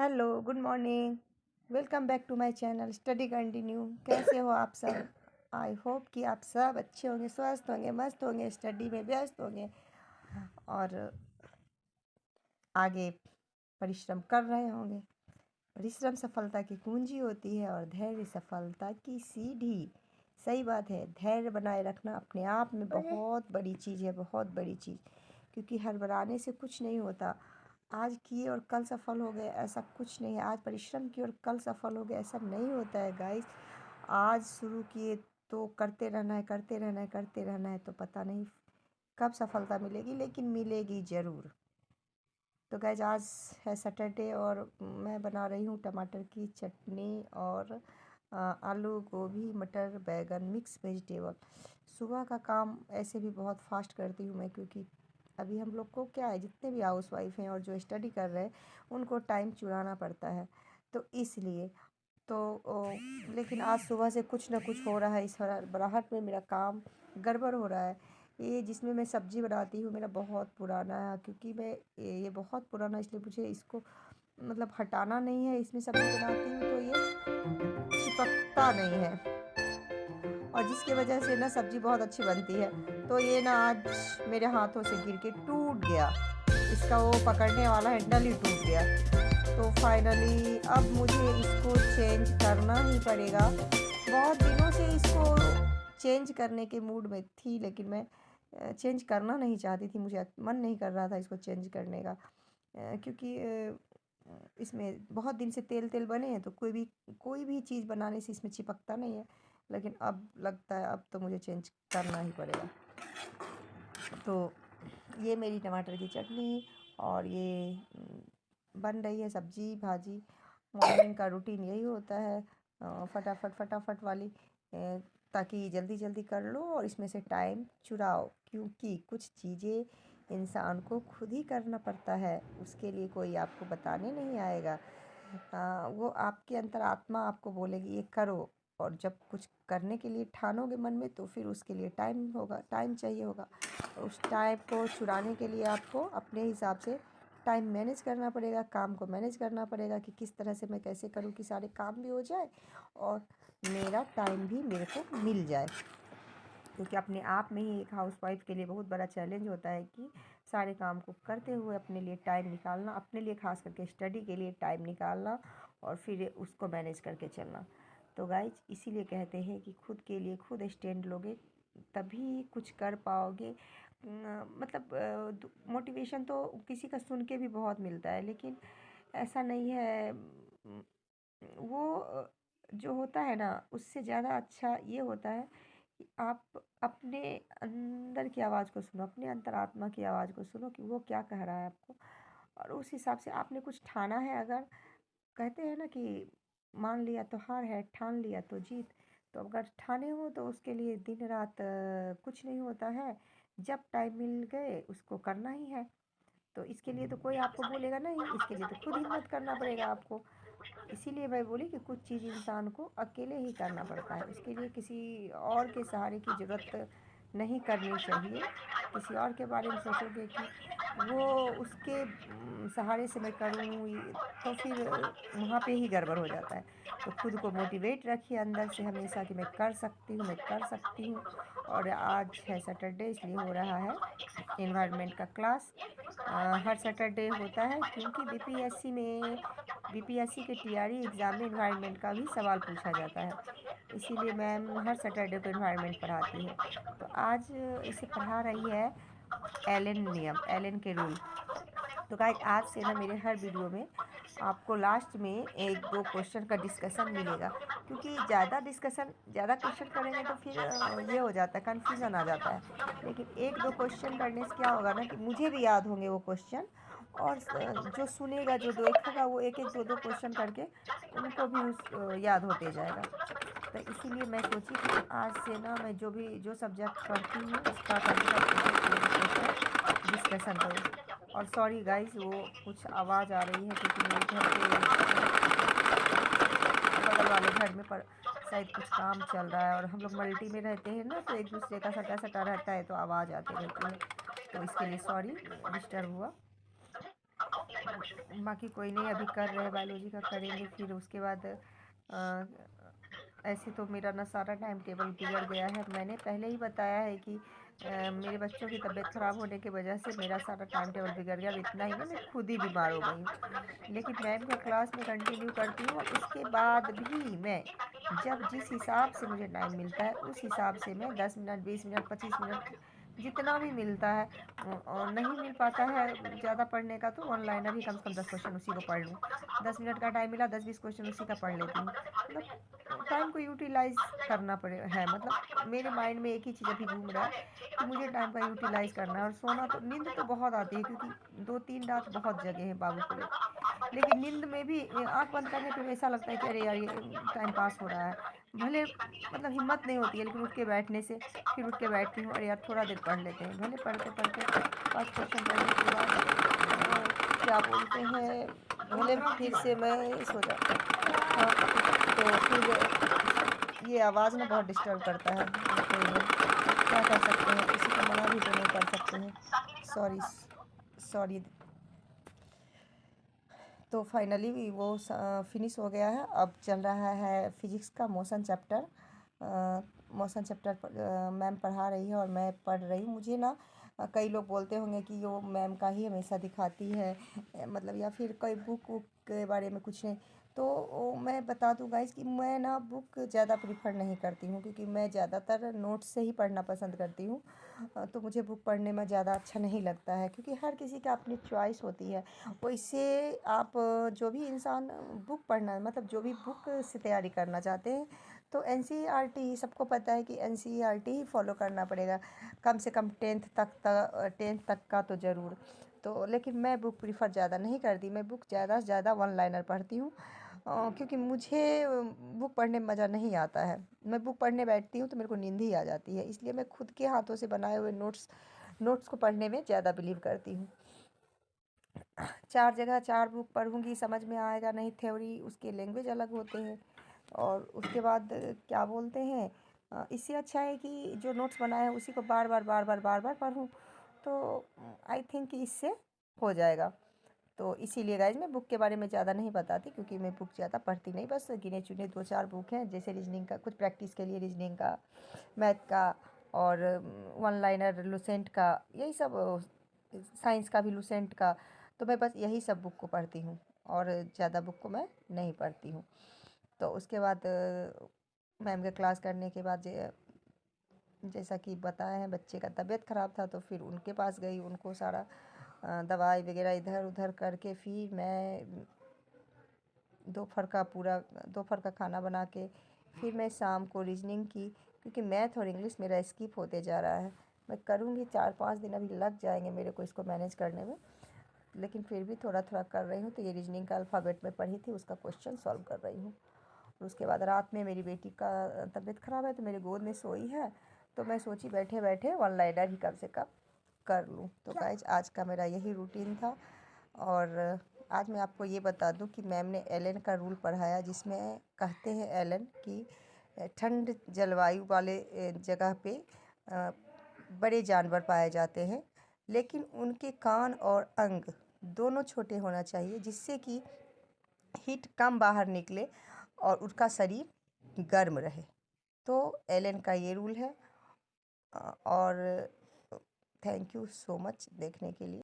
Hello, good morning. Welcome back to my channel study continue. कैसे हो आप सब? आई होप कि आप सब अच्छे होंगे, स्वस्थ होंगे, मस्त होंगे, स्टडी में व्यस्त होंगे और आगे परिश्रम कर रहे होंगे। परिश्रम सफलता की कुंजी होती है और धैर्य सफलता की सीढ़ी। सही बात है, धैर्य बनाए रखना अपने आप में बहुत बड़ी चीज़ है, बहुत बड़ी चीज़। क्योंकि हड़बड़ाने से कुछ नहीं होता। आज किए और कल सफल हो गए ऐसा कुछ नहीं है। आज परिश्रम किए और कल सफल हो गए ऐसा नहीं होता है गाइस। आज शुरू किए तो करते रहना है, करते रहना है, करते रहना है। तो पता नहीं कब सफलता मिलेगी, लेकिन मिलेगी ज़रूर। तो गाइस आज है सैटरडे और मैं बना रही हूँ टमाटर की चटनी और आलू गोभी मटर बैगन मिक्स वेजिटेबल। सुबह का काम ऐसे भी बहुत फास्ट करती हूँ मैं, क्योंकि अभी हम लोग को क्या है, जितने भी हाउस वाइफ हैं और जो स्टडी कर रहे हैं उनको टाइम चुराना पड़ता है। तो इसलिए लेकिन आज सुबह से कुछ ना कुछ हो रहा है। इस हड़बड़ाहट में मेरा काम गड़बड़ हो रहा है। ये जिसमें मैं सब्ज़ी बनाती हूँ मेरा बहुत पुराना है, क्योंकि मैं ये बहुत पुराना, इसलिए मुझे इसको मतलब हटाना नहीं है। इसमें सब्ज़ी बनाती हूँ तो ये चिपकता नहीं है, और जिसकी वजह से ना सब्ज़ी बहुत अच्छी बनती है। तो ये ना आज मेरे हाथों से गिर के टूट गया। इसका वो पकड़ने वाला हैंडल ही टूट गया। तो फाइनली अब मुझे इसको चेंज करना ही पड़ेगा। बहुत दिनों से इसको चेंज करने के मूड में थी, लेकिन मैं चेंज करना नहीं चाहती थी। मुझे मन नहीं कर रहा था इसको चेंज करने का, क्योंकि इसमें बहुत दिन से तेल तेल बने हैं। तो कोई भी चीज़ बनाने से इसमें चिपकता नहीं है। लेकिन अब लगता है अब तो मुझे चेंज करना ही पड़ेगा। तो ये मेरी टमाटर की चटनी और ये बन रही है सब्जी भाजी। मॉर्निंग का रूटीन यही होता है, फटाफट फटाफट वाली, ताकि जल्दी जल्दी कर लो और इसमें से टाइम चुराओ। क्योंकि कुछ चीज़ें इंसान को खुद ही करना पड़ता है, उसके लिए कोई आपको बताने नहीं आएगा। वो आपके अंतरात्मा आपको बोलेगी ये करो। और जब कुछ करने के लिए ठानोगे मन में, तो फिर उसके लिए टाइम होगा, टाइम चाहिए होगा। उस टाइम को चुराने के लिए आपको अपने हिसाब से टाइम मैनेज करना पड़ेगा, काम को मैनेज करना पड़ेगा कि किस तरह से मैं कैसे करूँ कि सारे काम भी हो जाए और मेरा टाइम भी मेरे को मिल जाए। क्योंकि अपने आप में ही एक हाउसवाइफ के लिए बहुत बड़ा चैलेंज होता है कि सारे काम को करते हुए अपने लिए टाइम निकालना, अपने लिए खास करके स्टडी के लिए टाइम निकालना और फिर उसको मैनेज करके चलना। तो गाइज इसीलिए कहते हैं कि खुद के लिए खुद स्टैंड लोगे तभी कुछ कर पाओगे। मतलब मोटिवेशन तो किसी का सुन के भी बहुत मिलता है, लेकिन ऐसा नहीं है। वो जो होता है ना, उससे ज़्यादा अच्छा ये होता है कि आप अपने अंदर की आवाज़ को सुनो, अपने अंतरात्मा की आवाज़ को सुनो कि वो क्या कह रहा है आपको, और उस हिसाब से आपने कुछ ठाना है। अगर कहते हैं ना कि मान लिया तो हार है, ठान लिया तो जीत। तो अगर ठाने हो तो उसके लिए दिन रात कुछ नहीं होता है। जब टाइम मिल गए उसको करना ही है। तो इसके लिए तो कोई आपको बोलेगा नहीं, इसके लिए तो खुद हिम्मत करना पड़ेगा आपको। इसीलिए मैं बोली कि कुछ चीज़ इंसान को अकेले ही करना पड़ता है, उसके लिए किसी और के सहारे की ज़रूरत नहीं करनी चाहिए। किसी और के बारे में सोचोगे कि वो उसके सहारे से मैं करूँ, तो फिर वहाँ पे ही गड़बड़ हो जाता है। तो खुद को मोटिवेट रखिए अंदर से हमेशा कि मैं कर सकती हूँ, मैं कर सकती हूँ। और आज है सैटरडे, इसलिए हो रहा है एनवायरनमेंट का क्लास। हर सैटरडे होता है, क्योंकि बीपीएससी के टीआरई एग्ज़ाम में एनवायरनमेंट का भी सवाल पूछा जाता है। इसीलिए मैम हर सैटरडे को एनवायरनमेंट पढ़ाती है। तो आज इसे पढ़ा रही है एलन नियम, एलन के रूल। तो गाइस आज से ना मेरे हर वीडियो में आपको लास्ट में एक दो क्वेश्चन का डिस्कशन मिलेगा, क्योंकि ज़्यादा क्वेश्चन करेंगे तो फिर ये हो जाता है, कन्फ्यूज़न आ जाता है। लेकिन एक दो क्वेश्चन करने से क्या होगा ना कि मुझे भी याद होंगे वो क्वेश्चन, और जो सुनेगा जो देखेगा वो एक एक दो दो क्वेश्चन करके उनको भी याद होते जाएगा। तो इसीलिए मैं सोची कि आज से ना मैं जो सब्जेक्ट पढ़ती हूँ उसका क्वेश्चन डिस्कशन करूँ। और सॉरी गाइस, वो कुछ आवाज़ आ रही है क्योंकि मेरे घर के बगल वाले घर में पर शायद कुछ काम चल रहा है, और हम लोग मल्टी में रहते हैं ना, तो एक दूसरे का सटा सटा रहता है तो आवाज़ आती रहती है। तो इसके लिए सॉरी, डिस्टर्ब हुआ। बाकी कोई नहीं, अभी कर रहे हैं बायोलॉजी का, करेंगे फिर उसके बाद ऐसे तो मेरा ना सारा टाइम टेबल बिगड़ गया है। मैंने पहले ही बताया है कि मेरे बच्चों की तबीयत ख़राब होने की वजह से मेरा सारा टाइम टेबल बिगड़ गया। अब इतना ही नहीं, मैं खुद ही बीमार हो गई हूँ। लेकिन मैम का क्लास में कंटिन्यू करती हूँ, और उसके बाद भी मैं जब जिस हिसाब से मुझे टाइम मिलता है उस हिसाब से मैं 10 मिनट, 20 मिनट, 25 मिनट जितना भी मिलता है, और नहीं मिल पाता है ज़्यादा पढ़ने का, तो ऑनलाइनर ही कम से कम 10 क्वेश्चन उसी को पढ़ लूँ। 10 मिनट का टाइम मिला, 20-20 क्वेश्चन उसी का पढ़ लेती हूँ। मतलब टाइम को यूटिलाइज़ करना पड़े है, मतलब मेरे माइंड में एक ही चीज़ अभी घूम रहा है कि मुझे टाइम का यूटिलाइज़ करना है। और सोना तो, नींद तो बहुत आती है क्योंकि 2-3 रात बहुत जगे हैं बाबू को लेकर। लेकिन नींद में भी आँख बंद करने पे ऐसा लगता है कि अरे यार ये टाइम पास हो रहा है। भले मतलब हिम्मत नहीं होती है, लेकिन उठ के बैठने से फिर उठ के बैठती हूँ, अरे यार थोड़ा देर पढ़ लेते हैं। भले पढ़ते-पढ़ते 5 क्वेश्चन पढ़ने के बाद क्या बोलते हैं, भले फिर से मैं सो जाती हूँ। हाँ, तो फिर ये आवाज़ ना बहुत डिस्टर्ब करता है। कोई नहीं, क्या कर सकते हैं, किसी को मना भी तो नहीं कर सकते हैं। Sorry, sorry. तो फाइनली वो फिनिश हो गया है। अब चल रहा है फिजिक्स का motion chapter. Motion chapter ma'am पढ़ा रही है और मैं पढ़ रही हूँ। मुझे ना कई लोग बोलते होंगे कि वो मैम का ही हमेशा दिखाती है, मतलब या फिर कोई बुक वुक के बारे में कुछ नहीं। तो मैं बता दूँ गाइज़ कि मैं ना बुक ज़्यादा प्रीफर नहीं करती हूँ, क्योंकि मैं ज़्यादातर नोट्स से ही पढ़ना पसंद करती हूँ। तो मुझे बुक पढ़ने में ज़्यादा अच्छा नहीं लगता है, क्योंकि हर किसी का अपनी चॉइस होती है। वैसे आप जो भी इंसान बुक पढ़ना, मतलब जो भी बुक से तैयारी करना चाहते हैं, तो एनसीईआरटी, सबको पता है कि एनसीईआरटी ही फॉलो करना पड़ेगा, कम से कम 10th तक का तो ज़रूर। तो लेकिन मैं बुक प्रीफर ज़्यादा नहीं करती, मैं बुक ज़्यादा से ज़्यादा वन लाइनर पढ़ती हूँ। क्योंकि मुझे बुक पढ़ने में मज़ा नहीं आता है। मैं बुक पढ़ने बैठती हूँ तो मेरे को नींद ही आ जाती है, इसलिए मैं खुद के हाथों से बनाए हुए नोट्स को पढ़ने में ज़्यादा बिलीव करती हूँ। 4 जगह 4 बुक पढ़ूँगी, समझ में आएगा नहीं, थ्योरी उसके लैंग्वेज अलग होते हैं। और उसके बाद क्या बोलते हैं, इससे अच्छा है कि जो नोट्स बनाए हैं उसी को बार-बार पढूँ, तो आई थिंक कि इससे हो जाएगा। तो इसीलिए गाइज़ मैं बुक के बारे में ज़्यादा नहीं बताती, क्योंकि मैं बुक ज़्यादा पढ़ती नहीं, बस गिने-चुने 2-4 बुक हैं, जैसे रीजनिंग का, कुछ प्रैक्टिस के लिए रीजनिंग का, मैथ का, और वन लाइनर लुसेंट का, यही सब, साइंस का भी लुसेंट का। तो मैं बस यही सब बुक को पढ़ती हूँ, और ज़्यादा बुक को मैं नहीं पढ़ती हूँ। तो उसके बाद मैम के क्लास करने के बाद जैसा कि बताया है, बच्चे का तबीयत ख़राब था, तो फिर उनके पास गई, उनको सारा दवाई वगैरह इधर उधर करके फिर मैं दोपहर का खाना बना के फिर मैं शाम को रीजनिंग की, क्योंकि मैथ और इंग्लिश मेरा स्किप होते जा रहा है। मैं करूँगी, 4-5 दिन अभी लग जाएंगे मेरे को इसको मैनेज करने में, लेकिन फिर भी थोड़ा थोड़ा कर रही हूँ। तो ये रीजनिंग का अल्फ़ाबेट में पढ़ी थी, उसका क्वेश्चन सॉल्व कर रही हूँ। और उसके बाद रात में मेरी बेटी का तबीयत ख़राब है, तो मेरे गोद में सोई है, तो मैं सोची बैठे बैठे वन लाइनर ही कम से कम कर लूँ। तो गाइज आज का मेरा यही रूटीन था। और आज मैं आपको ये बता दूं कि मैम ने एलन का रूल पढ़ाया, जिसमें कहते हैं एलन कि ठंड जलवायु वाले जगह पे बड़े जानवर पाए जाते हैं, लेकिन उनके कान और अंग दोनों छोटे होना चाहिए, जिससे कि हीट कम बाहर निकले और उसका शरीर गर्म रहे। तो एलन का ये रूल है। और थैंक यू सो मच देखने के लिए।